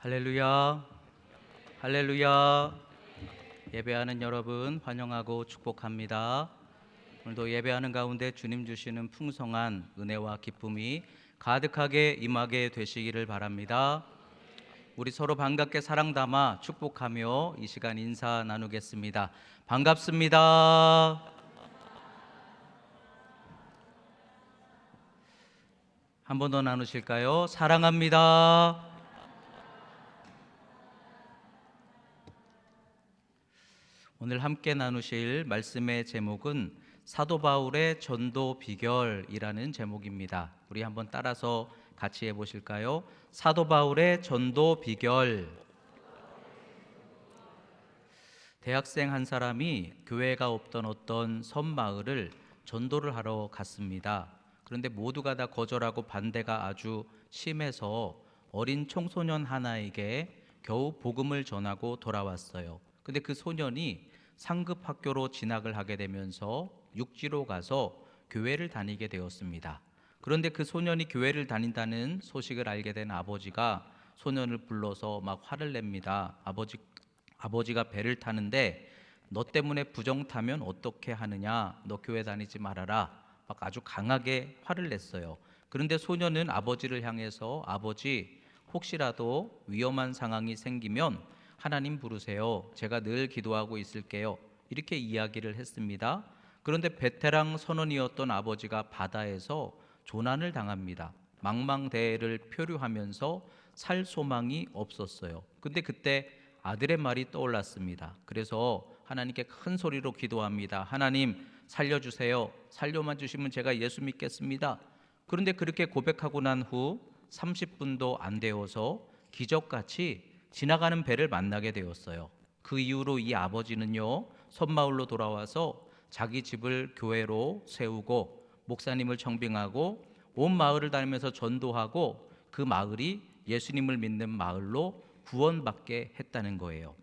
할렐루야, 할렐루야. 예배하는 여러분 환영하고 축복합니다. 오늘도 예배하는 가운데 주님 주시는 풍성한 은혜와 기쁨이 가득하게 임하게 되시기를 바랍니다. 우리 서로 반갑게 사랑 담아 축복하며 이 시간 인사 나누겠습니다. 반갑습니다. 한 번 더 나누실까요? 사랑합니다. 오늘 함께 나누실 말씀의 제목은 사도 바울의 전도 비결이라는 제목입니다. 우리 한번 따라서 같이 해보실까요? 사도 바울의 전도 비결. 대학생 한 사람이 교회가 없던 어떤 섬 마을을 전도를 하러 갔습니다. 그런데 모두가 다 거절하고 반대가 아주 심해서 어린 청소년 하나에게 겨우 복음을 전하고 돌아왔어요. 근데 그 소년이 상급 학교로 진학을 하게 되면서 육지로 가서 교회를 다니게 되었습니다. 그런데 그 소년이 교회를 다닌다는 소식을 알게 된 아버지가 소년을 불러서 막 화를 냅니다. 아버지가 배를 타는데 너 때문에 부정 타면 어떻게 하느냐, 너 교회 다니지 말아라, 막 아주 강하게 화를 냈어요. 그런데 소년은 아버지를 향해서 아버지, 혹시라도 위험한 상황이 생기면 하나님 부르세요. 제가 늘 기도하고 있을게요. 이렇게 이야기를 했습니다. 그런데 베테랑 선원이었던 아버지가 바다에서 조난을 당합니다. 망망대해를 표류하면서 살 소망이 없었어요. 근데 그때 아들의 말이 떠올랐습니다. 그래서 하나님께 큰 소리로 기도합니다. 하나님 살려주세요. 살려만 주시면 제가 예수 믿겠습니다. 그런데 그렇게 고백하고 난 후 30분도 안 되어서 기적같이 지나가는 배를 만나게 되었어요. 그 이후로 이 아버지는요, 섬마을로 돌아와서 자기 집을 교회로 세우고 목사님을 청빙하고 온 마을을 다니면서 전도하고 그 마을이 예수님을 믿는 마을로 구원받게 했다는 거예요.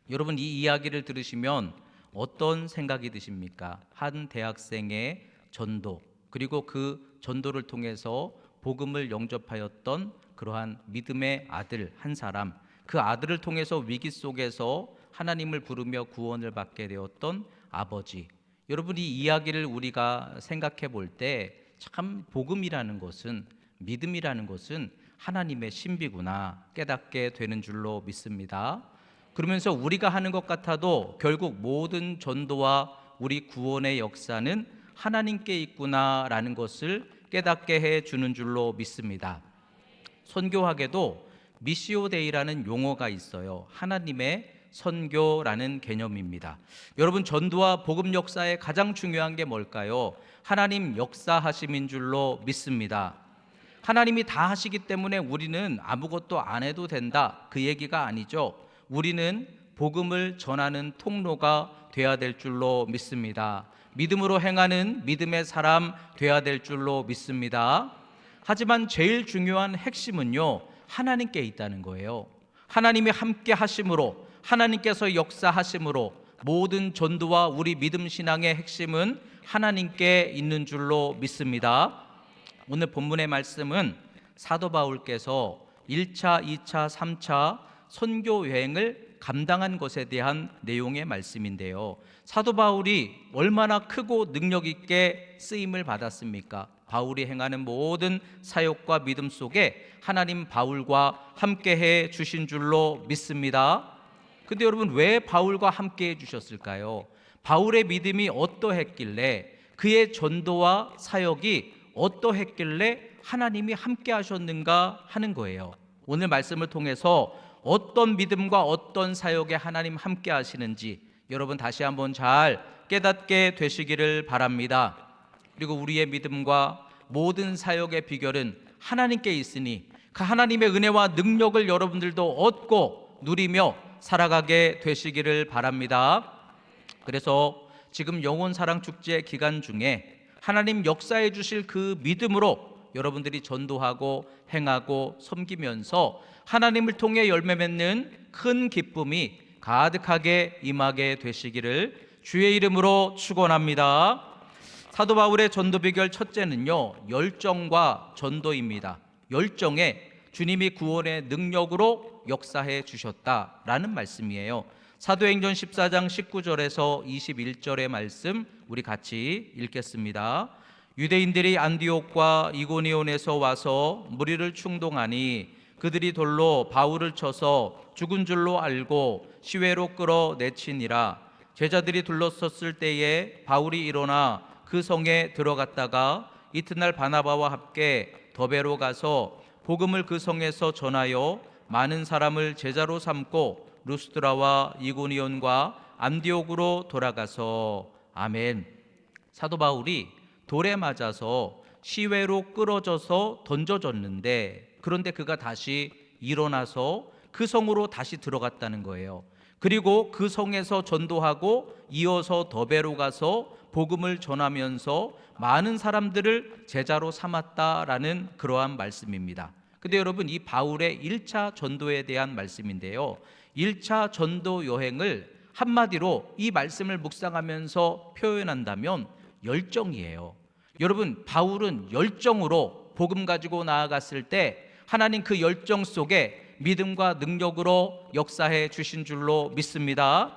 여러분, 이 이야기를 들으시면 어떤 생각이 드십니까? 한 대학생의 전도, 그리고 그 전도를 통해서 복음을 영접하였던 그러한 믿음의 아들 한 사람, 그 아들을 통해서 위기 속에서 하나님을 부르며 구원을 받게 되었던 아버지. 여러분, 이 이야기를 우리가 생각해 볼 때 참 복음이라는 것은, 믿음이라는 것은 하나님의 신비구나 깨닫게 되는 줄로 믿습니다. 그러면서 우리가 하는 것 같아도 결국 모든 전도와 우리 구원의 역사는 하나님께 있구나라는 것을 깨닫게 해주는 줄로 믿습니다. 선교학에도 미시오 데이라는 용어가 있어요. 하나님의 선교라는 개념입니다. 여러분, 전도와 복음 역사의 가장 중요한 게 뭘까요? 하나님 역사하심인 줄로 믿습니다. 하나님이 다 하시기 때문에 우리는 아무것도 안 해도 된다, 그 얘기가 아니죠. 우리는 복음을 전하는 통로가 돼야 될 줄로 믿습니다. 믿음으로 행하는 믿음의 사람 돼야 될 줄로 믿습니다. 하지만 제일 중요한 핵심은요, 하나님께 있다는 거예요. 하나님이 함께 하심으로, 하나님께서 역사하심으로 모든 전도와 우리 믿음 신앙의 핵심은 하나님께 있는 줄로 믿습니다. 오늘 본문의 말씀은 사도 바울께서 1차, 2차, 3차 선교 여행을 감당한 것에 대한 내용의 말씀인데요, 사도 바울이 얼마나 크고 능력 있게 쓰임을 받았습니까? 바울이 행하는 모든 사역과 믿음 속에 하나님 바울과 함께 해 주신 줄로 믿습니다. 근데 여러분, 왜 바울과 함께 해 주셨을까요? 바울의 믿음이 어떠했길래, 그의 전도와 사역이 어떠했길래 하나님이 함께 하셨는가 하는 거예요. 오늘 말씀을 통해서 어떤 믿음과 어떤 사역에 하나님 함께 하시는지 여러분 다시 한번 잘 깨닫게 되시기를 바랍니다. 그리고 우리의 믿음과 모든 사역의 비결은 하나님께 있으니 그 하나님의 은혜와 능력을 여러분들도 얻고 누리며 살아가게 되시기를 바랍니다. 그래서 지금 영혼사랑축제 기간 중에 하나님 역사해 주실 그 믿음으로 여러분들이 전도하고 행하고 섬기면서 하나님을 통해 열매 맺는 큰 기쁨이 가득하게 임하게 되시기를 주의 이름으로 축원합니다. 사도 바울의 전도 비결 첫째는요, 열정과 전도입니다. 열정에 주님이 구원의 능력으로 역사해 주셨다라는 말씀이에요. 사도행전 14장 19절에서 21절의 말씀 우리 같이 읽겠습니다. 유대인들이 안디옥과 이고니온에서 와서 무리를 충동하니 그들이 돌로 바울을 쳐서 죽은 줄로 알고 시외로 끌어내치니라. 제자들이 둘러섰을 때에 바울이 일어나 그 성에 들어갔다가 이튿날 바나바와 함께 더베로 가서 복음을 그 성에서 전하여 많은 사람을 제자로 삼고 루스드라와 이고니온과 안디옥으로 돌아가서 아멘. 사도 바울이 돌에 맞아서 시외로 끌어져서 던져졌는데 그런데 그가 다시 일어나서 그 성으로 다시 들어갔다는 거예요. 그리고 그 성에서 전도하고 이어서 더베로 가서 복음을 전하면서 많은 사람들을 제자로 삼았다라는 그러한 말씀입니다. 근데 여러분, 이 바울의 1차 전도에 대한 말씀인데요, 1차 전도 여행을 한마디로 이 말씀을 묵상하면서 표현한다면 열정이에요. 여러분, 바울은 열정으로 복음 가지고 나아갔을 때 하나님 그 열정 속에 믿음과 능력으로 역사해 주신 줄로 믿습니다.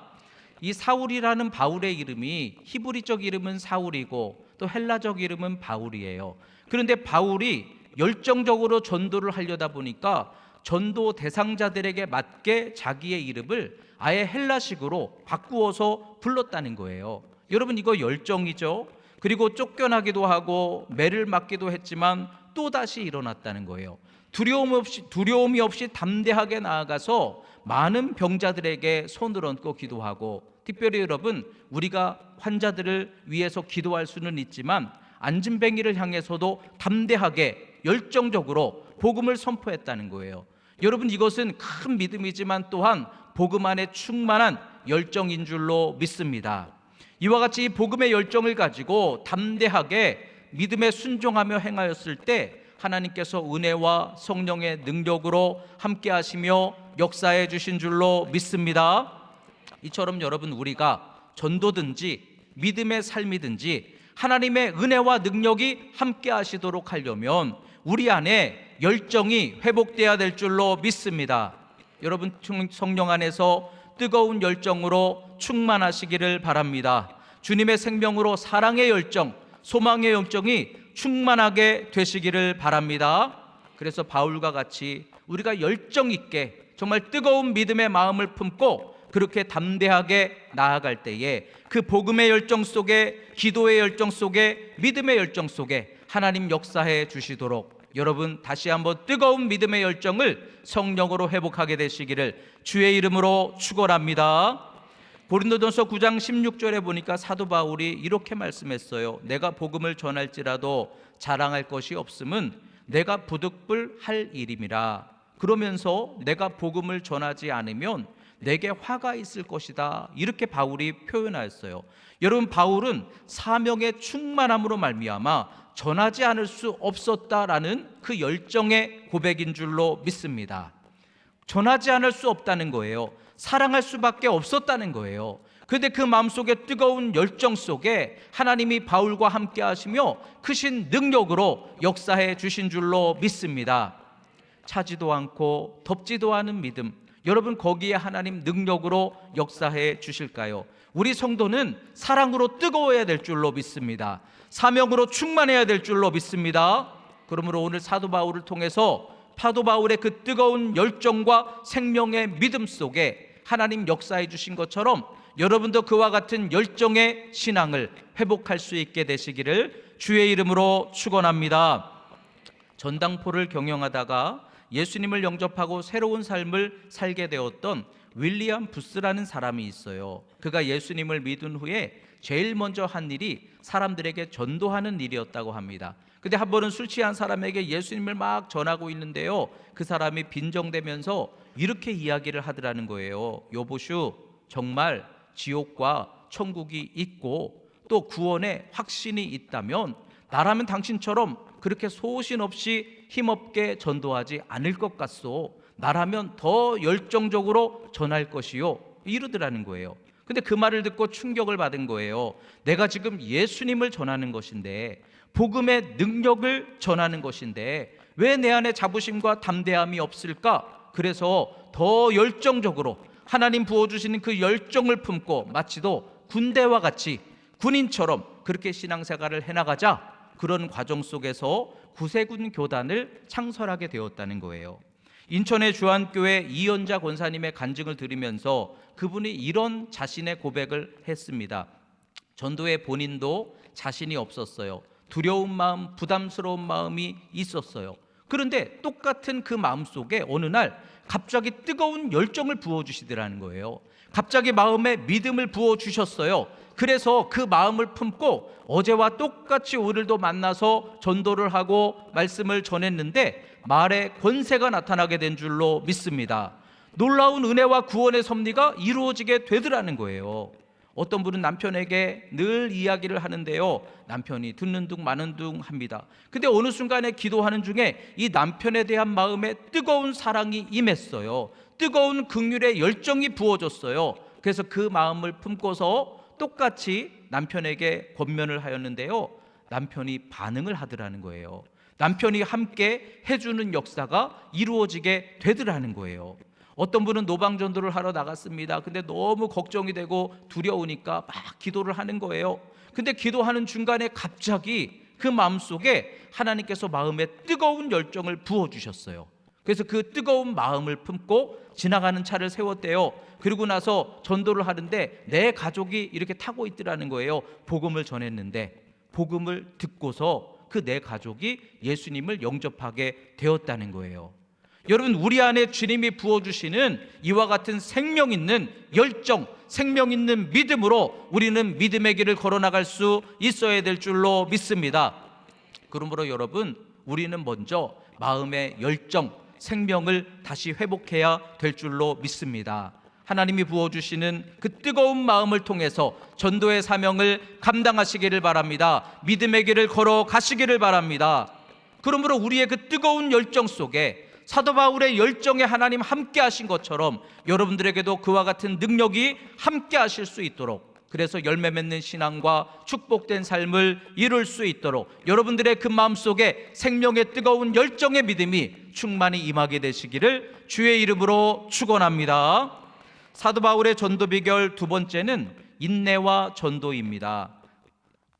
이 사울이라는 바울의 이름이 히브리적 이름은 사울이고 또 헬라적 이름은 바울이에요. 그런데 바울이 열정적으로 전도를 하려다 보니까 전도 대상자들에게 맞게 자기의 이름을 아예 헬라식으로 바꾸어서 불렀다는 거예요. 여러분, 이거 열정이죠. 그리고 쫓겨나기도 하고 매를 맞기도 했지만 또다시 일어났다는 거예요. 두려움이 없이 담대하게 나아가서 많은 병자들에게 손을 얹고 기도하고, 특별히 여러분, 우리가 환자들을 위해서 기도할 수는 있지만 안진뱅이를 향해서도 담대하게 열정적으로 복음을 선포했다는 거예요. 여러분, 이것은 큰 믿음이지만 또한 복음 안에 충만한 열정인 줄로 믿습니다. 이와 같이 이 복음의 열정을 가지고 담대하게 믿음에 순종하며 행하였을 때 하나님께서 은혜와 성령의 능력으로 함께 하시며 역사해 주신 줄로 믿습니다. 이처럼 여러분, 우리가 전도든지 믿음의 삶이든지 하나님의 은혜와 능력이 함께 하시도록 하려면 우리 안에 열정이 회복되어야 될 줄로 믿습니다. 여러분, 성령 안에서 뜨거운 열정으로 충만하시기를 바랍니다. 주님의 생명으로 사랑의 열정, 소망의 열정이 충만하게 되시기를 바랍니다. 그래서 바울과 같이 우리가 열정 있게 정말 뜨거운 믿음의 마음을 품고 그렇게 담대하게 나아갈 때에 그 복음의 열정 속에, 기도의 열정 속에, 믿음의 열정 속에 하나님 역사해 주시도록 여러분 다시 한번 뜨거운 믿음의 열정을 성령으로 회복하게 되시기를 주의 이름으로 축원합니다. 고린도전서 9장 16절에 보니까 사도 바울이 이렇게 말씀했어요. 내가 복음을 전할지라도 자랑할 것이 없음은 내가 부득불할 일임이라. 그러면서 내가 복음을 전하지 않으면 내게 화가 있을 것이다, 이렇게 바울이 표현하였어요. 여러분, 바울은 사명의 충만함으로 말미암아 전하지 않을 수 없었다라는 그 열정의 고백인 줄로 믿습니다. 전하지 않을 수 없다는 거예요. 사랑할 수밖에 없었다는 거예요. 그런데 그 마음속에 뜨거운 열정 속에 하나님이 바울과 함께 하시며 크신 능력으로 역사해 주신 줄로 믿습니다. 차지도 않고 덥지도 않은 믿음, 여러분, 거기에 하나님 능력으로 역사해 주실까요? 우리 성도는 사랑으로 뜨거워야 될 줄로 믿습니다. 사명으로 충만해야 될 줄로 믿습니다. 그러므로 오늘 사도 바울을 통해서 사도 바울의 그 뜨거운 열정과 생명의 믿음 속에 하나님 역사해 주신 것처럼 여러분도 그와 같은 열정의 신앙을 회복할 수 있게 되시기를 주의 이름으로 축원합니다. 전당포를 경영하다가 예수님을 영접하고 새로운 삶을 살게 되었던 윌리엄 부스라는 사람이 있어요. 그가 예수님을 믿은 후에 제일 먼저 한 일이 사람들에게 전도하는 일이었다고 합니다. 근데 한 번은 술 취한 사람에게 예수님을 막 전하고 있는데요, 그 사람이 빈정대면서 이렇게 이야기를 하더라는 거예요. 여보슈, 정말 지옥과 천국이 있고 또 구원의 확신이 있다면 나라면 당신처럼 그렇게 소신 없이 힘없게 전도하지 않을 것 같소. 나라면 더 열정적으로 전할 것이요, 이러더라는 거예요. 근데 그 말을 듣고 충격을 받은 거예요. 내가 지금 예수님을 전하는 것인데, 복음의 능력을 전하는 것인데 왜 내 안에 자부심과 담대함이 없을까? 그래서 더 열정적으로 하나님 부어주시는 그 열정을 품고 마치도 군대와 같이 군인처럼 그렇게 신앙생활을 해나가자, 그런 과정 속에서 구세군 교단을 창설하게 되었다는 거예요. 인천의 주한교회 이연자 권사님의 간증을 들으면서 그분이 이런 자신의 고백을 했습니다. 전도에 본인도 자신이 없었어요. 두려운 마음, 부담스러운 마음이 있었어요. 그런데 똑같은 그 마음 속에 어느 날 갑자기 뜨거운 열정을 부어주시더라는 거예요. 갑자기 마음에 믿음을 부어주셨어요. 그래서 그 마음을 품고 어제와 똑같이 오늘도 만나서 전도를 하고 말씀을 전했는데 말에 권세가 나타나게 된 줄로 믿습니다. 놀라운 은혜와 구원의 섭리가 이루어지게 되더라는 거예요. 어떤 분은 남편에게 늘 이야기를 하는데요, 남편이 듣는 둥 마는 둥 합니다. 근데 어느 순간에 기도하는 중에 이 남편에 대한 마음에 뜨거운 사랑이 임했어요. 뜨거운 긍휼의 열정이 부어졌어요. 그래서 그 마음을 품고서 똑같이 남편에게 권면을 하였는데요, 남편이 반응을 하더라는 거예요. 남편이 함께 해주는 역사가 이루어지게 되더라는 거예요. 어떤 분은 노방전도를 하러 나갔습니다. 근데 너무 걱정이 되고 두려우니까 막 기도를 하는 거예요. 근데 기도하는 중간에 갑자기 그 마음속에 하나님께서 마음에 뜨거운 열정을 부어주셨어요. 그래서 그 뜨거운 마음을 품고 지나가는 차를 세웠대요. 그리고 나서 전도를 하는데 내 가족이 이렇게 타고 있더라는 거예요. 복음을 전했는데 복음을 듣고서 그 내 가족이 예수님을 영접하게 되었다는 거예요. 여러분, 우리 안에 주님이 부어주시는 이와 같은 생명 있는 열정, 생명 있는 믿음으로 우리는 믿음의 길을 걸어나갈 수 있어야 될 줄로 믿습니다. 그러므로 여러분, 우리는 먼저 마음의 열정, 생명을 다시 회복해야 될 줄로 믿습니다. 하나님이 부어주시는 그 뜨거운 마음을 통해서 전도의 사명을 감당하시기를 바랍니다. 믿음의 길을 걸어가시기를 바랍니다. 그러므로 우리의 그 뜨거운 열정 속에 사도 바울의 열정에 하나님 함께 하신 것처럼 여러분들에게도 그와 같은 능력이 함께 하실 수 있도록, 그래서 열매 맺는 신앙과 축복된 삶을 이룰 수 있도록 여러분들의 그 마음속에 생명의 뜨거운 열정의 믿음이 충만히 임하게 되시기를 주의 이름으로 축원합니다. 사도 바울의 전도 비결 두 번째는 인내와 전도입니다.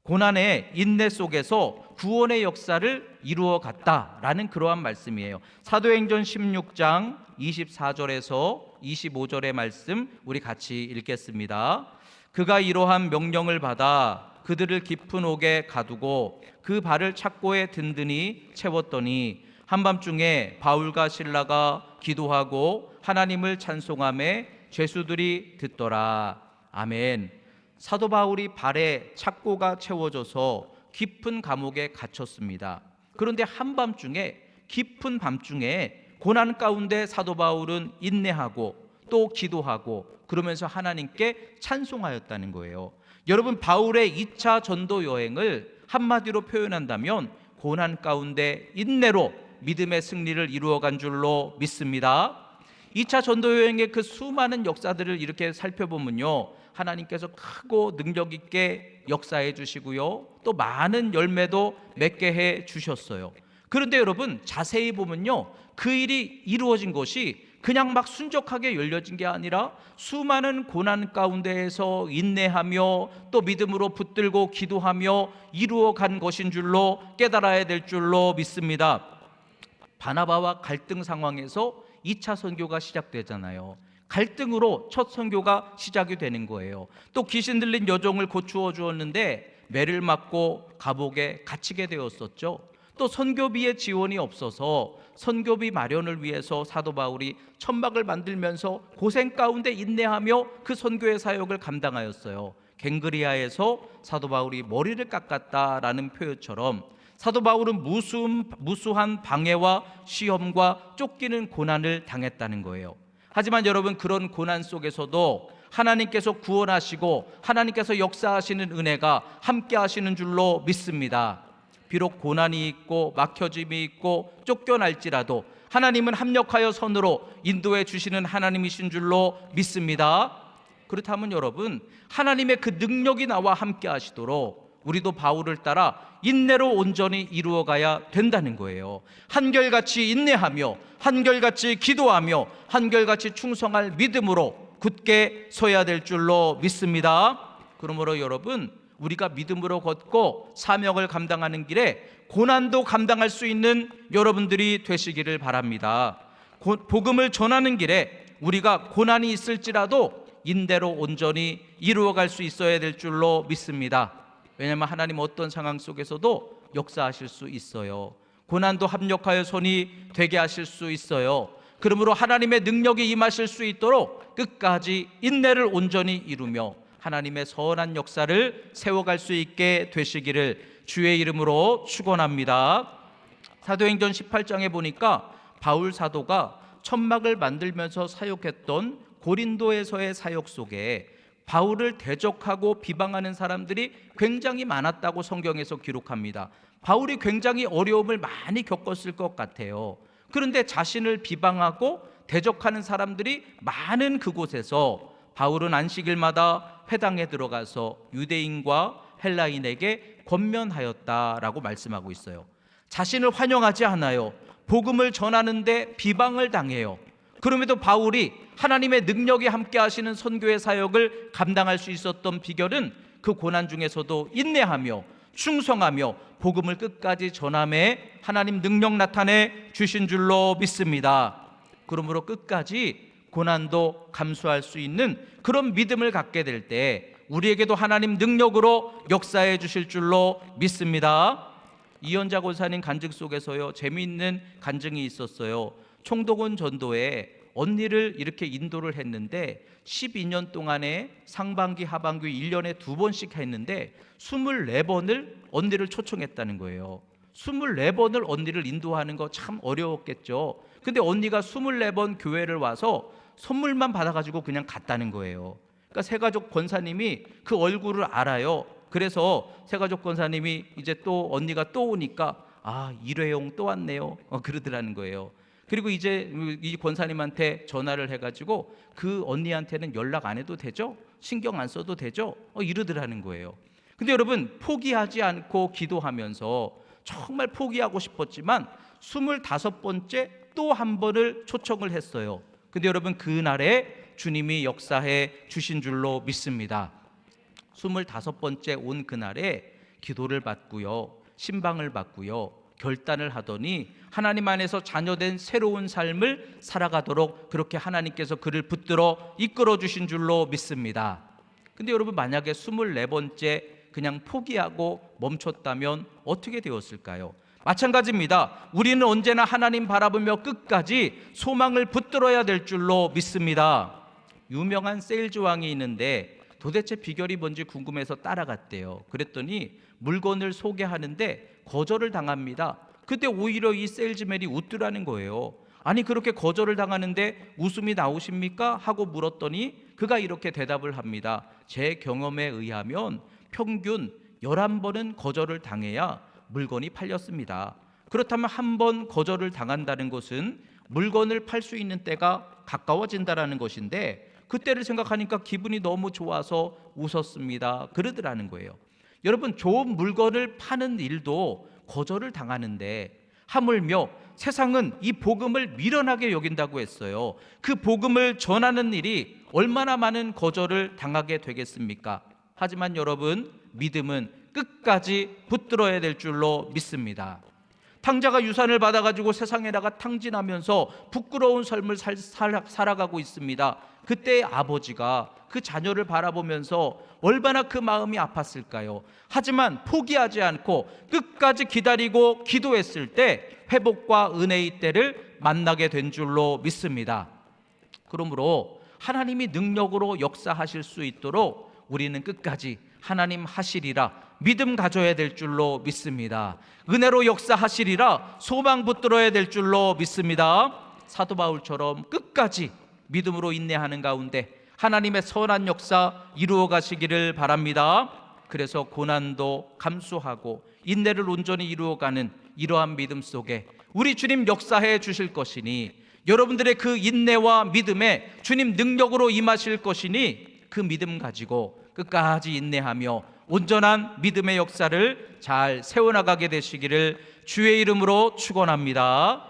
고난의 인내 속에서 구원의 역사를 이루어 갔다라는 그러한 말씀이에요. 사도행전 16장 24절에서 25절의 말씀 우리 같이 읽겠습니다. 그가 이러한 명령을 받아 그들을 깊은 옥에 가두고 그 발을 착고에 든든히 채웠더니 한밤중에 바울과 실라가 기도하고 하나님을 찬송하며 죄수들이 듣더라. 아멘. 사도 바울이 발에 착고가 채워져서 깊은 감옥에 갇혔습니다. 그런데 한밤중에, 깊은 밤중에 고난 가운데 사도 바울은 인내하고 또 기도하고 그러면서 하나님께 찬송하였다는 거예요. 여러분, 바울의 2차 전도 여행을 한마디로 표현한다면 고난 가운데 인내로 믿음의 승리를 이루어간 줄로 믿습니다. 2차 전도 여행의 그 수많은 역사들을 이렇게 살펴보면요, 하나님께서 크고 능력 있게 역사해 주시고요, 또 많은 열매도 맺게 해 주셨어요. 그런데 여러분, 자세히 보면요, 그 일이 이루어진 것이 그냥 막 순적하게 열려진 게 아니라 수많은 고난 가운데에서 인내하며 또 믿음으로 붙들고 기도하며 이루어간 것인 줄로 깨달아야 될 줄로 믿습니다. 바나바와 갈등 상황에서 2차 선교가 시작되잖아요. 갈등으로 첫 선교가 시작이 되는 거예요. 또 귀신 들린 여종을 고추어 주었는데 매를 맞고 감옥에 갇히게 되었었죠. 또 선교비의 지원이 없어서 선교비 마련을 위해서 사도 바울이 천막을 만들면서 고생 가운데 인내하며 그 선교의 사역을 감당하였어요. 갱그리아에서 사도 바울이 머리를 깎았다라는 표현처럼 사도 바울은 무수한 방해와 시험과 쫓기는 고난을 당했다는 거예요. 하지만 여러분, 그런 고난 속에서도 하나님께서 구원하시고 하나님께서 역사하시는 은혜가 함께 하시는 줄로 믿습니다. 비록 고난이 있고 막혀짐이 있고 쫓겨날지라도 하나님은 합력하여 선으로 인도해 주시는 하나님이신 줄로 믿습니다. 그렇다면 여러분, 하나님의 그 능력이 나와 함께 하시도록 우리도 바울을 따라 인내로 온전히 이루어가야 된다는 거예요. 한결같이 인내하며 한결같이 기도하며 한결같이 충성할 믿음으로 굳게 서야 될 줄로 믿습니다. 그러므로 여러분, 우리가 믿음으로 걷고 사명을 감당하는 길에 고난도 감당할 수 있는 여러분들이 되시기를 바랍니다. 복음을 전하는 길에 우리가 고난이 있을지라도 인내로 온전히 이루어갈 수 있어야 될 줄로 믿습니다. 왜냐하면 하나님 어떤 상황 속에서도 역사하실 수 있어요. 고난도 합력하여 손이 되게 하실 수 있어요. 그러므로 하나님의 능력이 임하실 수 있도록 끝까지 인내를 온전히 이루며 하나님의 선한 역사를 세워갈 수 있게 되시기를 주의 이름으로 축원합니다. 사도행전 18장에 보니까 바울 사도가 천막을 만들면서 사역했던 고린도에서의 사역 속에 바울을 대적하고 비방하는 사람들이 굉장히 많았다고 성경에서 기록합니다. 바울이 굉장히 어려움을 많이 겪었을 것 같아요. 그런데 자신을 비방하고 대적하는 사람들이 많은 그곳에서 바울은 안식일마다 회당에 들어가서 유대인과 헬라인에게 권면하였다라고 말씀하고 있어요. 자신을 환영하지 않아요. 복음을 전하는데 비방을 당해요. 그럼에도 바울이 하나님의 능력이 함께 하시는 선교의 사역을 감당할 수 있었던 비결은 그 고난 중에서도 인내하며 충성하며 복음을 끝까지 전함에 하나님 능력 나타내 주신 줄로 믿습니다. 그러므로 끝까지 고난도 감수할 수 있는 그런 믿음을 갖게 될 때 우리에게도 하나님 능력으로 역사해 주실 줄로 믿습니다. 이현자 권사님 간증 속에서요, 재미있는 간증이 있었어요. 총독원 전도에 언니를 이렇게 인도를 했는데 12년 동안에 상반기 하반기 1년에 2번씩 했는데 24번을 언니를 초청했다는 거예요. 24번을 언니를 인도하는 거 참 어려웠겠죠. 근데 언니가 24번 교회를 와서 선물만 받아가지고 그냥 갔다는 거예요. 그러니까 새가족 권사님이 그 얼굴을 알아요. 그래서 새가족 권사님이 이제 또 언니가 또 오니까 일회용 또 왔네요, 그러더라는 거예요. 그리고 이제 이 권사님한테 전화를 해가지고 그 언니한테는 연락 안 해도 되죠? 신경 안 써도 되죠? 이러더라는 거예요. 근데 여러분, 포기하지 않고 기도하면서 정말 포기하고 싶었지만 25번째 또 한 번을 초청을 했어요. 근데 여러분, 그날에 주님이 역사해 주신 줄로 믿습니다. 25번째 온 그날에 기도를 받고요, 신방을 받고요, 결단을 하더니 하나님 안에서 자녀된 새로운 삶을 살아가도록 그렇게 하나님께서 그를 붙들어 이끌어 주신 줄로 믿습니다. 근데 여러분, 만약에 24번째 그냥 포기하고 멈췄다면 어떻게 되었을까요? 마찬가지입니다. 우리는 언제나 하나님 바라보며 끝까지 소망을 붙들어야 될 줄로 믿습니다. 유명한 세일즈 왕이 있는데 도대체 비결이 뭔지 궁금해서 따라갔대요. 그랬더니 물건을 소개하는데 거절을 당합니다. 그때 오히려 이 세일즈맨이 웃더라는 거예요. 아니, 그렇게 거절을 당하는데 웃음이 나오십니까? 하고 물었더니 그가 이렇게 대답을 합니다. 제 경험에 의하면 평균 11번은 거절을 당해야 물건이 팔렸습니다. 그렇다면 한 번 거절을 당한다는 것은 물건을 팔 수 있는 때가 가까워진다라는 것인데 그때를 생각하니까 기분이 너무 좋아서 웃었습니다, 그러더라는 거예요. 여러분, 좋은 물건을 파는 일도 거절을 당하는데 하물며 세상은 이 복음을 미련하게 여긴다고 했어요. 그 복음을 전하는 일이 얼마나 많은 거절을 당하게 되겠습니까? 하지만 여러분, 믿음은 끝까지 붙들어야 될 줄로 믿습니다. 탕자가 유산을 받아가지고 세상에 나가 탕진하면서 부끄러운 삶을 살아가고 있습니다. 그때 아버지가 그 자녀를 바라보면서 얼마나 그 마음이 아팠을까요? 하지만 포기하지 않고 끝까지 기다리고 기도했을 때 회복과 은혜의 때를 만나게 된 줄로 믿습니다. 그러므로 하나님이 능력으로 역사하실 수 있도록 우리는 끝까지 하나님 하시리라 믿음 가져야 될 줄로 믿습니다. 은혜로 역사하시리라 소망 붙들어야 될 줄로 믿습니다. 사도 바울처럼 끝까지 믿음으로 인내하는 가운데 하나님의 선한 역사 이루어 가시기를 바랍니다. 그래서 고난도 감수하고 인내를 온전히 이루어가는 이러한 믿음 속에 우리 주님 역사해 주실 것이니, 여러분들의 그 인내와 믿음에 주님 능력으로 임하실 것이니 그 믿음 가지고 끝까지 인내하며 온전한 믿음의 역사를 잘 세워나가게 되시기를 주의 이름으로 축원합니다.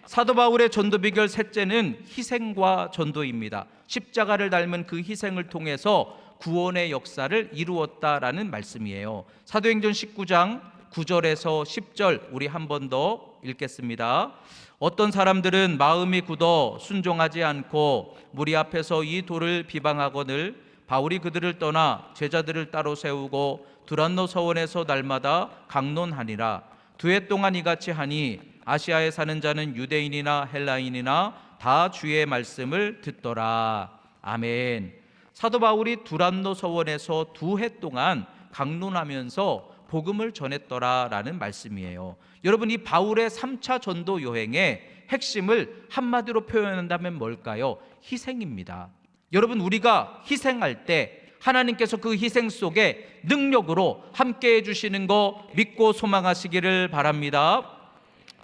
사도 바울의 전도 비결 셋째는 희생과 전도입니다. 십자가를 닮은 그 희생을 통해서 구원의 역사를 이루었다라는 말씀이에요. 사도행전 19장 9절에서 10절 우리 한 번 더 읽겠습니다. 어떤 사람들은 마음이 굳어 순종하지 않고 무리 앞에서 이 돌을 비방하거늘 바울이 그들을 떠나 제자들을 따로 세우고 두란노 서원에서 날마다 강론하니라. 2해 동안 이같이 하니 아시아에 사는 자는 유대인이나 헬라인이나 다 주의 말씀을 듣더라. 아멘. 사도 바울이 두란노 서원에서 2해 동안 강론하면서 복음을 전했더라라는 말씀이에요. 여러분, 이 바울의 3차 전도 여행의 핵심을 한마디로 표현한다면 뭘까요? 희생입니다. 여러분, 우리가 희생할 때 하나님께서 그 희생 속에 능력으로 함께 해주시는 거 믿고 소망하시기를 바랍니다.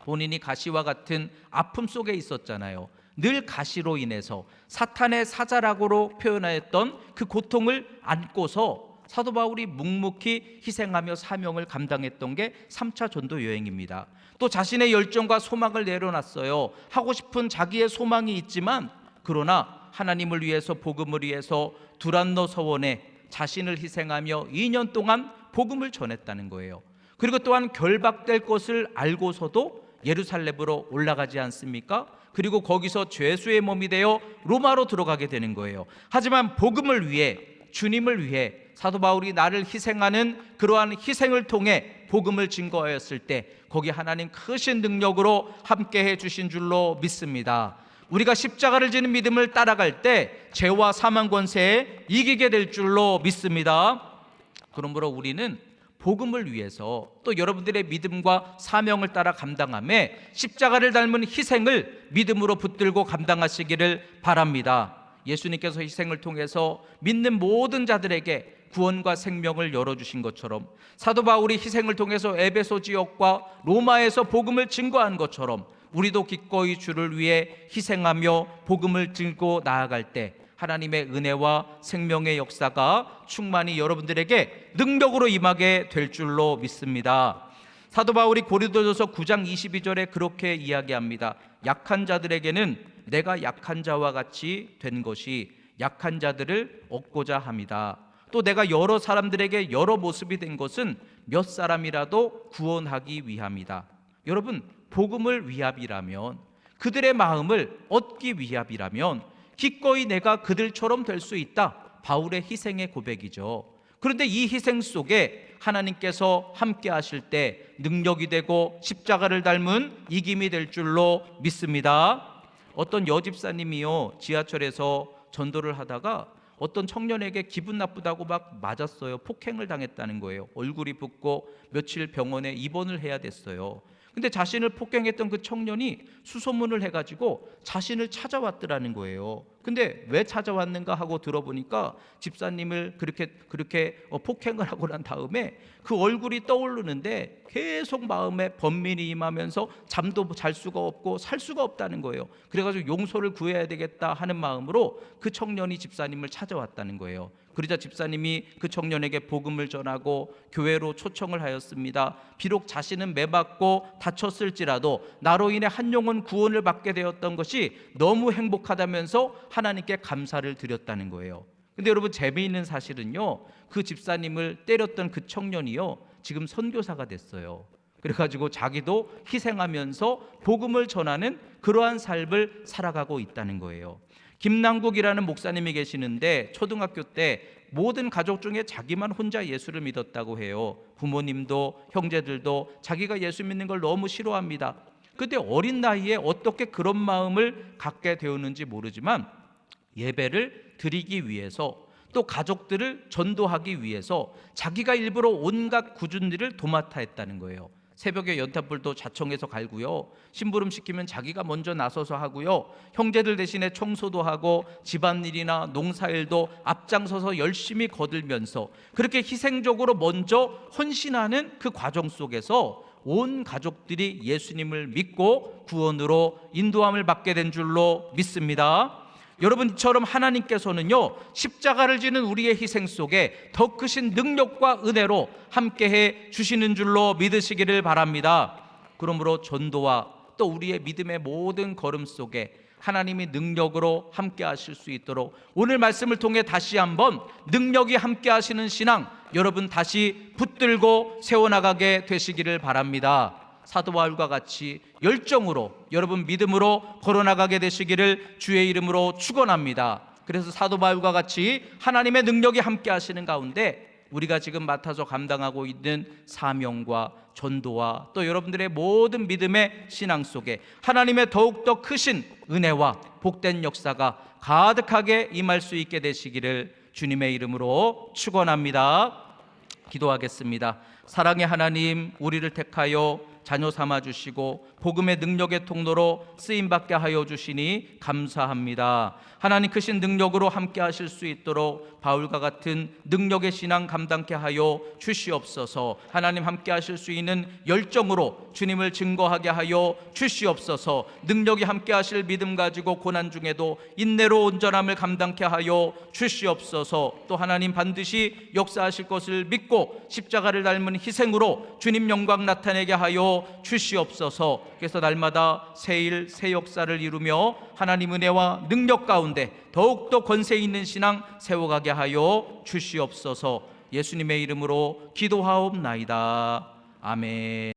본인이 가시와 같은 아픔 속에 있었잖아요. 늘 가시로 인해서 사탄의 사자라고로 표현하였던 그 고통을 안고서 사도 바울이 묵묵히 희생하며 사명을 감당했던 게 3차 전도 여행입니다. 또 자신의 열정과 소망을 내려놨어요. 하고 싶은 자기의 소망이 있지만 그러나 하나님을 위해서, 복음을 위해서 두란노 서원에 자신을 희생하며 2년 동안 복음을 전했다는 거예요. 그리고 또한 결박될 것을 알고서도 예루살렘으로 올라가지 않습니까? 그리고 거기서 죄수의 몸이 되어 로마로 들어가게 되는 거예요. 하지만 복음을 위해, 주님을 위해 사도 바울이 나를 희생하는 그러한 희생을 통해 복음을 증거하였을 때 거기 하나님 크신 능력으로 함께해 주신 줄로 믿습니다. 우리가 십자가를 지는 믿음을 따라갈 때 죄와 사망 권세에 이기게 될 줄로 믿습니다. 그러므로 우리는 복음을 위해서 또 여러분들의 믿음과 사명을 따라 감당함에 십자가를 닮은 희생을 믿음으로 붙들고 감당하시기를 바랍니다. 예수님께서 희생을 통해서 믿는 모든 자들에게 구원과 생명을 열어주신 것처럼 사도 바울이 희생을 통해서 에베소 지역과 로마에서 복음을 증거한 것처럼 우리도 기꺼이 주를 위해 희생하며 복음을 들고 나아갈 때 하나님의 은혜와 생명의 역사가 충만히 여러분들에게 능력으로 임하게 될 줄로 믿습니다. 사도 바울이 고린도전서 9장 22절에 그렇게 이야기합니다. 약한 자들에게는 내가 약한 자와 같이 된 것이 약한 자들을 얻고자 합니다. 또 내가 여러 사람들에게 여러 모습이 된 것은 몇 사람이라도 구원하기 위함이다. 여러분, 복음을 위함이라면, 그들의 마음을 얻기 위함이라면 기꺼이 내가 그들처럼 될 수 있다. 바울의 희생의 고백이죠. 그런데 이 희생 속에 하나님께서 함께 하실 때 능력이 되고 십자가를 닮은 이김이 될 줄로 믿습니다. 어떤 여집사님이요, 지하철에서 전도를 하다가 어떤 청년에게 기분 나쁘다고 막 맞았어요. 폭행을 당했다는 거예요. 얼굴이 붓고 며칠 병원에 입원을 해야 됐어요. 근데 자신을 폭행했던 그 청년이 수소문을 해가지고 자신을 찾아왔더라는 거예요. 근데 왜 찾아왔는가 하고 들어보니까 집사님을 그렇게 폭행을 하고 난 다음에 그 얼굴이 떠오르는데 계속 마음에 번민이 임하면서 잠도 잘 수가 없고 살 수가 없다는 거예요. 그래가지고 용서를 구해야 되겠다 하는 마음으로 그 청년이 집사님을 찾아왔다는 거예요. 그러자 집사님이 그 청년에게 복음을 전하고 교회로 초청을 하였습니다. 비록 자신은 매맞고 다쳤을지라도 나로 인해 한 영혼 구원을 받게 되었던 것이 너무 행복하다면서 하나님께 감사를 드렸다는 거예요. 근데 여러분, 재미있는 사실은요, 그 집사님을 때렸던 그 청년이요, 지금 선교사가 됐어요. 그래가지고 자기도 희생하면서 복음을 전하는 그러한 삶을 살아가고 있다는 거예요. 김남국이라는 목사님이 계시는데 초등학교 때 모든 가족 중에 자기만 혼자 예수를 믿었다고 해요. 부모님도 형제들도 자기가 예수 믿는 걸 너무 싫어합니다. 그때 어린 나이에 어떻게 그런 마음을 갖게 되었는지 모르지만 예배를 드리기 위해서 또 가족들을 전도하기 위해서 자기가 일부러 온갖 굳은 일을 도맡아 했다는 거예요. 새벽에 연탄불도 자청해서 갈고요, 심부름 시키면 자기가 먼저 나서서 하고요, 형제들 대신에 청소도 하고 집안일이나 농사일도 앞장서서 열심히 거들면서 그렇게 희생적으로 먼저 헌신하는 그 과정 속에서 온 가족들이 예수님을 믿고 구원으로 인도함을 받게 된 줄로 믿습니다. 여러분처럼 하나님께서는요, 십자가를 지는 우리의 희생 속에 더 크신 능력과 은혜로 함께해 주시는 줄로 믿으시기를 바랍니다. 그러므로 전도와 또 우리의 믿음의 모든 걸음 속에 하나님이 능력으로 함께 하실 수 있도록 오늘 말씀을 통해 다시 한번 능력이 함께 하시는 신앙 여러분 다시 붙들고 세워나가게 되시기를 바랍니다. 사도 바울과 같이 열정으로 여러분 믿음으로 걸어나가게 되시기를 주의 이름으로 축원합니다. 그래서 사도 바울과 같이 하나님의 능력이 함께 하시는 가운데 우리가 지금 맡아서 감당하고 있는 사명과 전도와 또 여러분들의 모든 믿음의 신앙 속에 하나님의 더욱더 크신 은혜와 복된 역사가 가득하게 임할 수 있게 되시기를 주님의 이름으로 축원합니다. 기도하겠습니다. 사랑의 하나님, 우리를 택하여 자녀 삼아 주시고 복음의 능력의 통로로 쓰임받게 하여 주시니 감사합니다. 하나님 크신 능력으로 함께 하실 수 있도록 바울과 같은 능력의 신앙 감당케 하여 주시옵소서. 하나님 함께 하실 수 있는 열정으로 주님을 증거하게 하여 주시옵소서. 능력이 함께 하실 믿음 가지고 고난 중에도 인내로 온전함을 감당케 하여 주시옵소서. 또 하나님 반드시 역사하실 것을 믿고 십자가를 닮은 희생으로 주님 영광 나타내게 하여 주시옵소서. 그래서 날마다 새 일, 새 역사를 이루며 하나님 은혜와 능력 가운데 더욱더 권세 있는 신앙 세워가게 하여 주시옵소서. 예수님의 이름으로 기도하옵나이다. 아멘.